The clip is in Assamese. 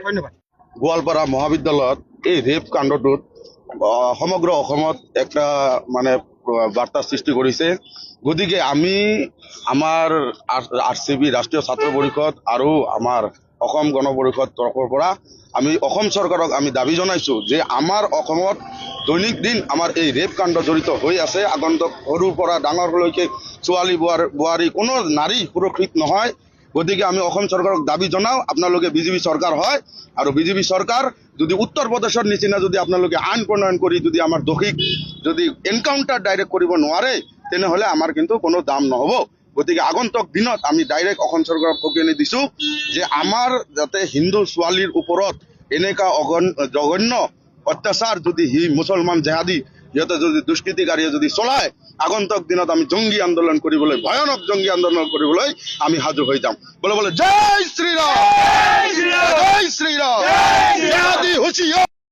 ধন্যবাদ। গোৱালপাৰা মহাবিদ্যালয়ত এই ৰেপ কাণ্ডটোত সমগ্ৰ অসমত একটা মানে বাৰ্তা সৃষ্টি কৰিছে। গতিকে আমি আমাৰ RCB ৰাষ্ট্ৰীয় ছাত্ৰ পৰিষদ আৰু আমাৰ অসম গণ পৰিষদ তৰফৰ পৰা আমি অসম চৰকাৰক আমি দাবী জনাইছোঁ যে আমাৰ অসমত দৈনিক দিন আমাৰ এই ৰেপ কাণ্ড জড়িত হৈ আছে। আগন্তুক সৰুৰ পৰা ডাঙৰলৈকে ছোৱালী বোৱাৰী কোনো নাৰী সুৰক্ষিত নহয়। গতিকে আমি অসম চৰকাৰক দাবী জনাওঁ, আপোনালোকে বিজেপি চৰকাৰ হয় আৰু বিজেপি চৰকাৰ যদি উত্তৰ প্ৰদেশৰ নিচিনা যদি আপোনালোকে আইন প্ৰণয়ন কৰি যদি আমাৰ দোষীক যদি এনকাউণ্টাৰ ডাইৰেক্ট কৰিব নোৱাৰে তেনেহ'লে আমাৰ কিন্তু কোনো দাম নহ'ব। গতিকে আগন্তুক দিনত আমি ডাইৰেক্ট অসম চৰকাৰক সকিয়ানি দিছোঁ যে আমাৰ যাতে হিন্দু ছোৱালীৰ ওপৰত এনেকুৱা জঘন্য অত্যাচাৰ যদি মুছলমান জেহাদী সিহঁতে যদি দুষ্কৃতিকাৰীয়ে যদি চলায়, আগন্তুক দিনত আমি জংগী আন্দোলন কৰিবলৈ, ভয়ানক জংগী আন্দোলন কৰিবলৈ আমি সাজু হৈ যাম। বলে জয় শ্ৰীৰাম, জয় শ্ৰীৰাম, জেহাদী হুঁচিয়াৰ।